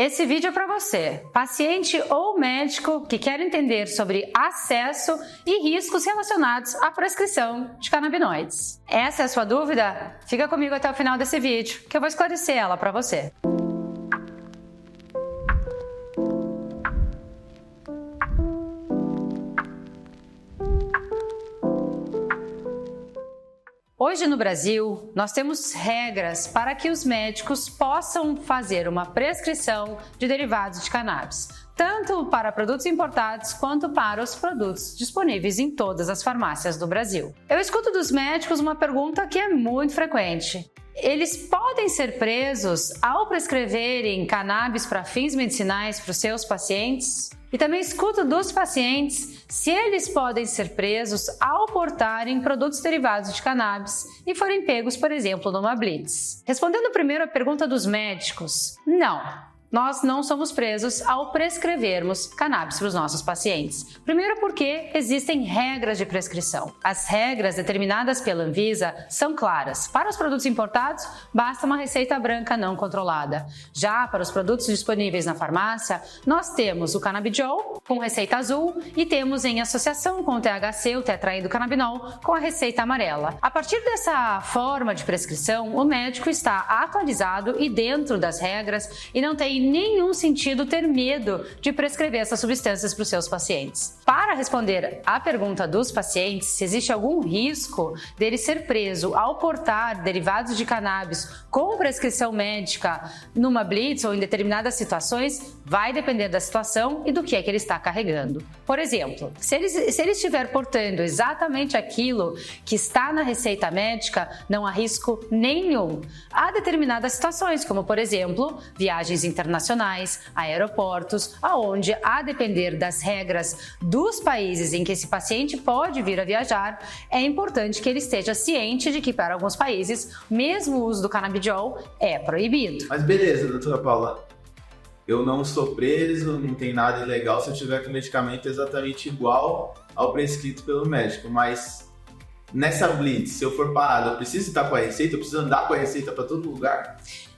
Esse vídeo é para você, paciente ou médico que quer entender sobre acesso e riscos relacionados à prescrição de canabinoides. Essa é a sua dúvida? Fica comigo até o final desse vídeo, que eu vou esclarecer ela para você. Hoje no Brasil, nós temos regras para que os médicos possam fazer uma prescrição de derivados de cannabis, tanto para produtos importados quanto para os produtos disponíveis em todas as farmácias do Brasil. Eu escuto dos médicos uma pergunta que é muito frequente. Eles podem ser presos ao prescreverem cannabis para fins medicinais para os seus pacientes? E também escuto dos pacientes se eles podem ser presos ao portarem produtos derivados de cannabis e forem pegos, por exemplo, numa blitz. Respondendo primeiro a pergunta dos médicos, não. Nós não somos presos ao prescrevermos cannabis para os nossos pacientes. Primeiro porque existem regras de prescrição. As regras determinadas pela Anvisa são claras. Para os produtos importados, basta uma receita branca não controlada. Já para os produtos disponíveis na farmácia, nós temos o Cannabidiol com receita azul e temos em associação com o THC, o tetraidrocannabinol, com a receita amarela. A partir dessa forma de prescrição, o médico está atualizado e dentro das regras e não tem nenhum sentido ter medo de prescrever essas substâncias para os seus pacientes. Para responder à pergunta dos pacientes se existe algum risco dele ser preso ao portar derivados de cannabis com prescrição médica numa blitz ou em determinadas situações, vai depender da situação e do que é que ele está carregando. Por exemplo, se ele estiver portando exatamente aquilo que está na receita médica, não há risco nenhum. Há determinadas situações, como por exemplo, viagens internacionais, aeroportos, aonde, a depender das regras dos países em que esse paciente pode vir a viajar, é importante que ele esteja ciente de que para alguns países, mesmo o uso do Cannabidiol é proibido. Mas beleza, doutora Paula, eu não sou preso, não tem nada ilegal se eu tiver com o medicamento exatamente igual ao prescrito pelo médico, mas nessa blitz, se eu for parado, eu preciso estar com a receita, eu preciso andar com a receita para todo lugar?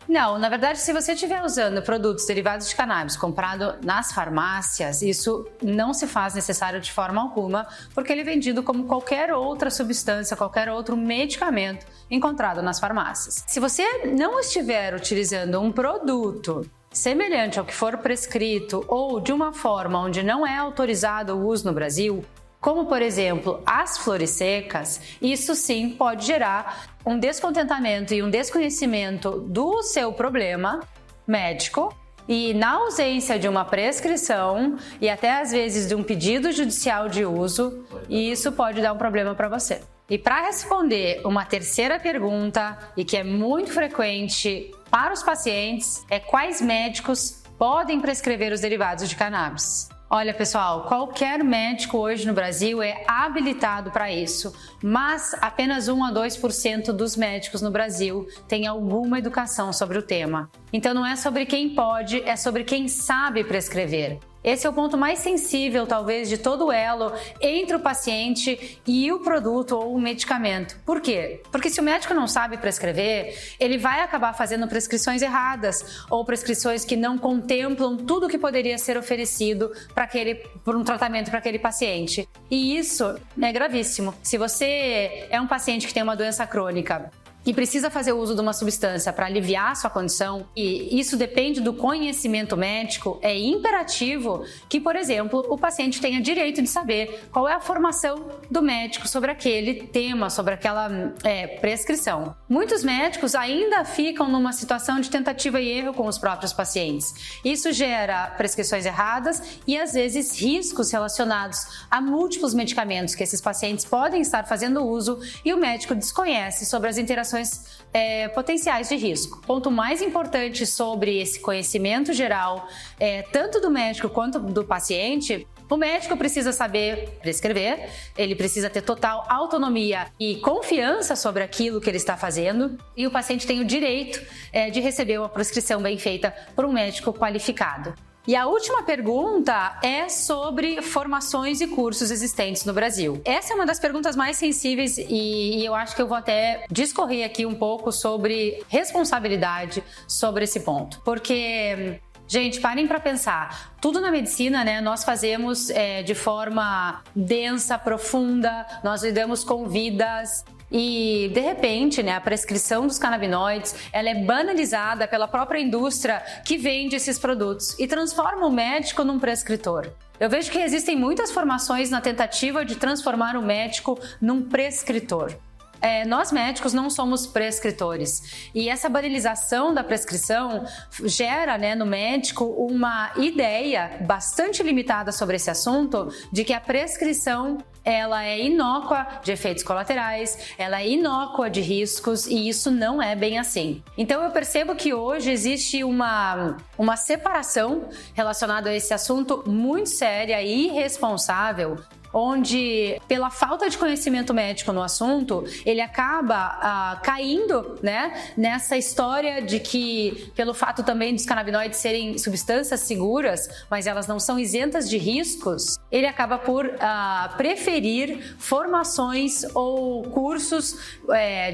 Não, na verdade, se você estiver usando produtos derivados de cannabis comprado nas farmácias, isso não se faz necessário de forma alguma, porque ele é vendido como qualquer outra substância, qualquer outro medicamento encontrado nas farmácias. Se você não estiver utilizando um produto semelhante ao que for prescrito ou de uma forma onde não é autorizado o uso no Brasil, como por exemplo as flores secas, isso sim pode gerar um descontentamento e um desconhecimento do seu problema médico e na ausência de uma prescrição e até às vezes de um pedido judicial de uso, isso pode dar um problema para você. E para responder uma terceira pergunta e que é muito frequente para os pacientes é quais médicos podem prescrever os derivados de cannabis. Olha, pessoal, qualquer médico hoje no Brasil é habilitado para isso, mas apenas 1 a 2% dos médicos no Brasil têm alguma educação sobre o tema. Então não é sobre quem pode, é sobre quem sabe prescrever. Esse é o ponto mais sensível, talvez, de todo o elo entre o paciente e o produto ou o medicamento. Por quê? Porque se o médico não sabe prescrever, ele vai acabar fazendo prescrições erradas ou prescrições que não contemplam tudo que poderia ser oferecido por um tratamento para aquele paciente. E isso é gravíssimo. Se você é um paciente que tem uma doença crônica e precisa fazer uso de uma substância para aliviar a sua condição, e isso depende do conhecimento médico, é imperativo que, por exemplo, o paciente tenha direito de saber qual é a formação do médico sobre aquele tema, sobre aquela prescrição. Muitos médicos ainda ficam numa situação de tentativa e erro com os próprios pacientes. Isso gera prescrições erradas e, às vezes, riscos relacionados a múltiplos medicamentos que esses pacientes podem estar fazendo uso e o médico desconhece sobre as interações potenciais de risco. O ponto mais importante sobre esse conhecimento geral, tanto do médico quanto do paciente, o médico precisa saber prescrever, ele precisa ter total autonomia e confiança sobre aquilo que ele está fazendo e o paciente tem o direito de receber uma prescrição bem feita por um médico qualificado. E a última pergunta é sobre formações e cursos existentes no Brasil. Essa é uma das perguntas mais sensíveis e eu acho que eu vou até discorrer aqui um pouco sobre responsabilidade sobre esse ponto. Porque Gente, parem para pensar. Tudo na medicina, né, nós fazemos de forma densa, profunda, nós lidamos com vidas. E, de repente, né, a prescrição dos canabinoides, ela é banalizada pela própria indústria que vende esses produtos e transforma o médico num prescritor. Eu vejo que existem muitas formações na tentativa de transformar o médico num prescritor. Nós médicos não somos prescritores e essa banalização da prescrição gera, né, no médico uma ideia bastante limitada sobre esse assunto de que a prescrição ela é inócua de efeitos colaterais, ela é inócua de riscos e isso não é bem assim. Então eu percebo que hoje existe uma separação relacionada a esse assunto muito séria e irresponsável, onde, pela falta de conhecimento médico no assunto, ele acaba caindo, né, nessa história de que, pelo fato também dos canabinoides serem substâncias seguras, mas elas não são isentas de riscos, ele acaba por preferir formações ou cursos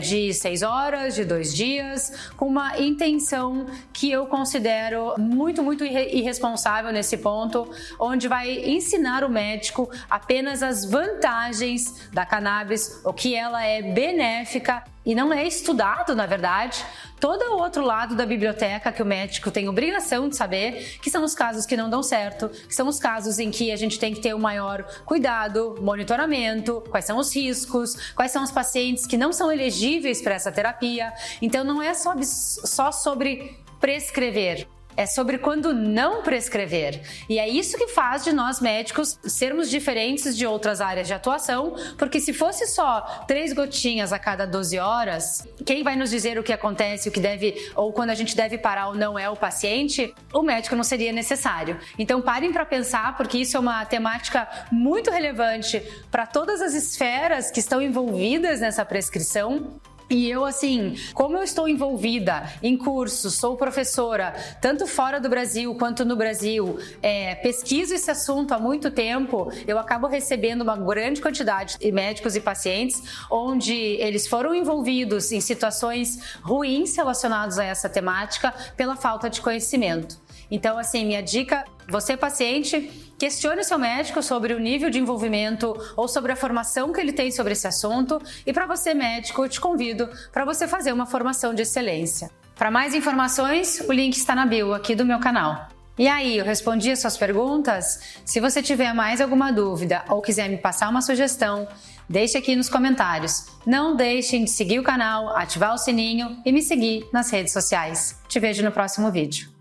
de 6 horas, de 2 dias, com uma intenção que eu considero muito, muito irresponsável nesse ponto, onde vai ensinar o médico apenas as vantagens da cannabis, o que ela é benéfica e não é estudado, na verdade, todo o outro lado da biblioteca que o médico tem obrigação de saber, que são os casos que não dão certo, que são os casos em que a gente tem que ter o maior cuidado, monitoramento, quais são os riscos, quais são os pacientes que não são elegíveis para essa terapia. Então não é só sobre prescrever. É sobre quando não prescrever. E é isso que faz de nós médicos sermos diferentes de outras áreas de atuação, porque se fosse só 3 gotinhas a cada 12 horas, quem vai nos dizer o que acontece, o que deve, ou quando a gente deve parar ou não é o paciente, o médico não seria necessário. Então parem para pensar, porque isso é uma temática muito relevante para todas as esferas que estão envolvidas nessa prescrição. E eu, assim, como eu estou envolvida em cursos, sou professora, tanto fora do Brasil quanto no Brasil, pesquiso esse assunto há muito tempo, eu acabo recebendo uma grande quantidade de médicos e pacientes onde eles foram envolvidos em situações ruins relacionadas a essa temática pela falta de conhecimento. Então, assim, minha dica, você paciente, questione seu médico sobre o nível de envolvimento ou sobre a formação que ele tem sobre esse assunto e para você médico, eu te convido para você fazer uma formação de excelência. Para mais informações, o link está na bio aqui do meu canal. E aí, eu respondi as suas perguntas? Se você tiver mais alguma dúvida ou quiser me passar uma sugestão, deixe aqui nos comentários. Não deixem de seguir o canal, ativar o sininho e me seguir nas redes sociais. Te vejo no próximo vídeo.